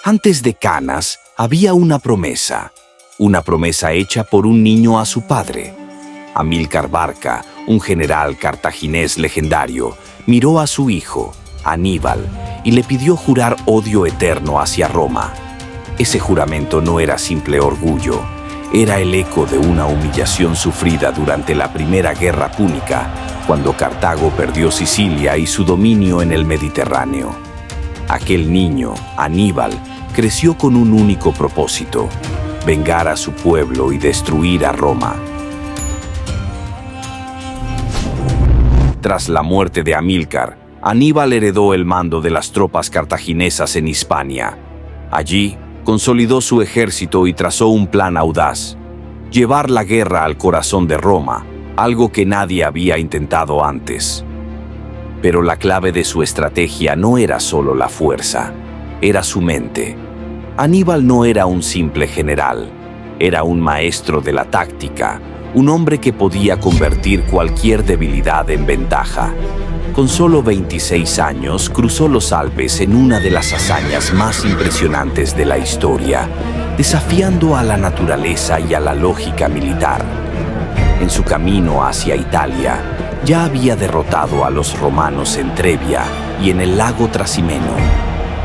Antes de Canas había una promesa hecha por un niño a su padre. Amílcar Barca, un general cartaginés legendario, miró a su hijo, Aníbal, y le pidió jurar odio eterno hacia Roma. Ese juramento no era simple orgullo, era el eco de una humillación sufrida durante la Primera Guerra Púnica, cuando Cartago perdió Sicilia y su dominio en el Mediterráneo. Aquel niño, Aníbal, creció con un único propósito: vengar a su pueblo y destruir a Roma. Tras la muerte de Amílcar, Aníbal heredó el mando de las tropas cartaginesas en Hispania. Allí, consolidó su ejército y trazó un plan audaz: llevar la guerra al corazón de Roma, algo que nadie había intentado antes. Pero la clave de su estrategia no era solo la fuerza, era su mente. Aníbal no era un simple general, era un maestro de la táctica, un hombre que podía convertir cualquier debilidad en ventaja. Con solo 26 años, cruzó los Alpes en una de las hazañas más impresionantes de la historia, desafiando a la naturaleza y a la lógica militar. En su camino hacia Italia, ya había derrotado a los romanos en Trebia y en el lago Trasimeno,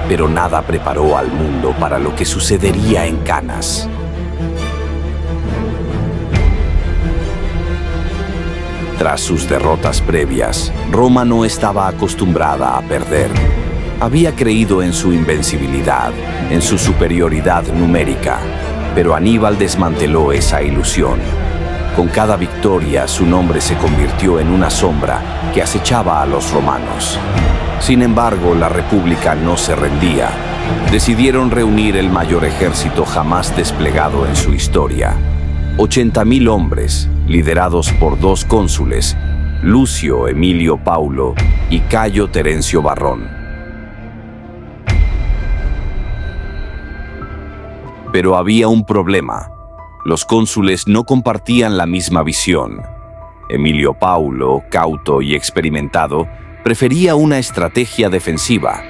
pero nada preparó al mundo para lo que sucedería en Canas. Tras sus derrotas previas, Roma no estaba acostumbrada a perder. Había creído en su invencibilidad, en su superioridad numérica, pero Aníbal desmanteló esa ilusión. Con cada victoria, su nombre se convirtió en una sombra que acechaba a los romanos. Sin embargo, la República no se rendía. Decidieron reunir el mayor ejército jamás desplegado en su historia. 80.000 hombres, liderados por 2 cónsules, Lucio Emilio Paulo y Cayo Terencio Varrón. Pero había un problema. Los cónsules no compartían la misma visión. Emilio Paulo, cauto y experimentado, prefería una estrategia defensiva.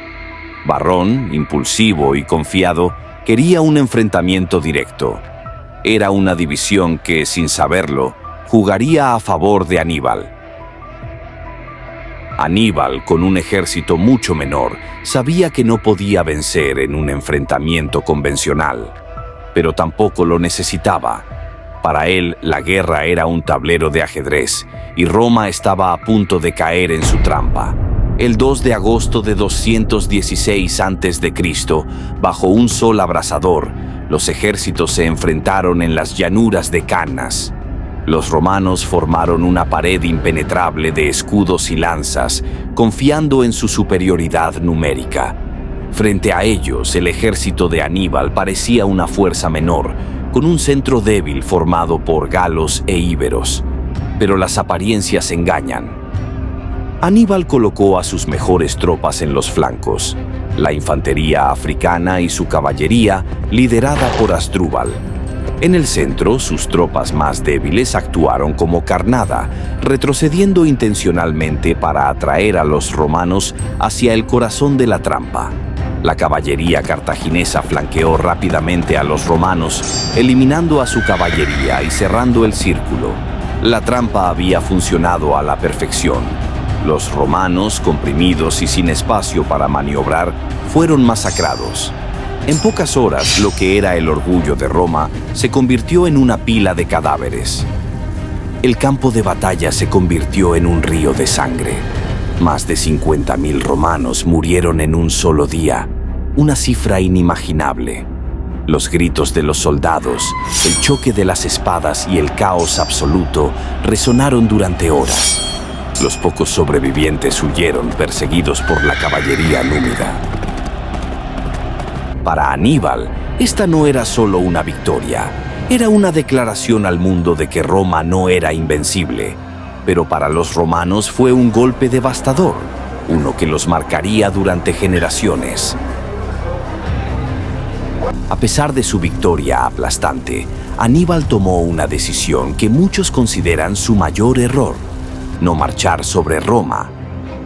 Varrón, impulsivo y confiado, quería un enfrentamiento directo. Era una división que, sin saberlo, jugaría a favor de Aníbal. Aníbal, con un ejército mucho menor, sabía que no podía vencer en un enfrentamiento convencional, pero tampoco lo necesitaba. Para él, la guerra era un tablero de ajedrez, y Roma estaba a punto de caer en su trampa. El 2 de agosto de 216 a.C., bajo un sol abrasador, los ejércitos se enfrentaron en las llanuras de Canas. Los romanos formaron una pared impenetrable de escudos y lanzas, confiando en su superioridad numérica. Frente a ellos, el ejército de Aníbal parecía una fuerza menor, con un centro débil formado por galos e íberos. Pero las apariencias engañan. Aníbal colocó a sus mejores tropas en los flancos, la infantería africana y su caballería, liderada por Asdrúbal. En el centro, sus tropas más débiles actuaron como carnada, retrocediendo intencionalmente para atraer a los romanos hacia el corazón de la trampa. La caballería cartaginesa flanqueó rápidamente a los romanos, eliminando a su caballería y cerrando el círculo. La trampa había funcionado a la perfección. Los romanos, comprimidos y sin espacio para maniobrar, fueron masacrados. En pocas horas, lo que era el orgullo de Roma se convirtió en una pila de cadáveres. El campo de batalla se convirtió en un río de sangre. Más de 50.000 romanos murieron en un solo día, una cifra inimaginable. Los gritos de los soldados, el choque de las espadas y el caos absoluto resonaron durante horas. Los pocos sobrevivientes huyeron perseguidos por la caballería númida. Para Aníbal, esta no era solo una victoria, era una declaración al mundo de que Roma no era invencible. Pero para los romanos fue un golpe devastador, uno que los marcaría durante generaciones. A pesar de su victoria aplastante, Aníbal tomó una decisión que muchos consideran su mayor error: no marchar sobre Roma.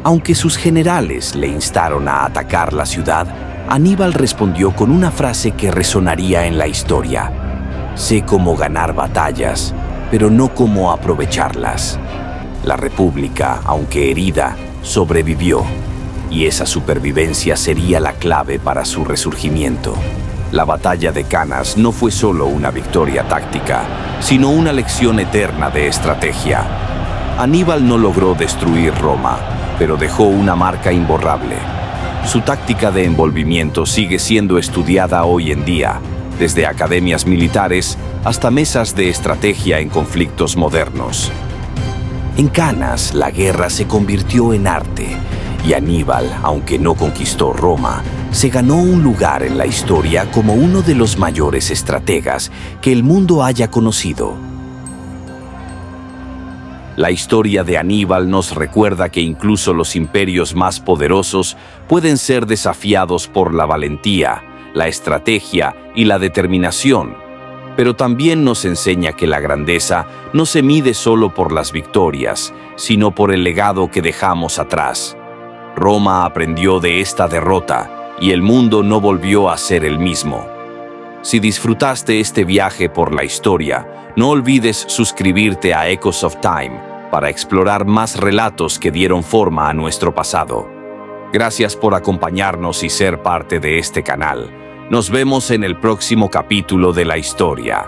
Aunque sus generales le instaron a atacar la ciudad, Aníbal respondió con una frase que resonaría en la historia: sé cómo ganar batallas, pero no cómo aprovecharlas. La República, aunque herida, sobrevivió, y esa supervivencia sería la clave para su resurgimiento. La batalla de Canas no fue solo una victoria táctica, sino una lección eterna de estrategia. Aníbal no logró destruir Roma, pero dejó una marca imborrable. Su táctica de envolvimiento sigue siendo estudiada hoy en día, desde academias militares hasta mesas de estrategia en conflictos modernos. En Canas, la guerra se convirtió en arte, y Aníbal, aunque no conquistó Roma, se ganó un lugar en la historia como uno de los mayores estrategas que el mundo haya conocido. La historia de Aníbal nos recuerda que incluso los imperios más poderosos pueden ser desafiados por la valentía, la estrategia y la determinación, pero también nos enseña que la grandeza no se mide solo por las victorias, sino por el legado que dejamos atrás. Roma aprendió de esta derrota y el mundo no volvió a ser el mismo. Si disfrutaste este viaje por la historia, no olvides suscribirte a Echoes of Time para explorar más relatos que dieron forma a nuestro pasado. Gracias por acompañarnos y ser parte de este canal. Nos vemos en el próximo capítulo de la historia.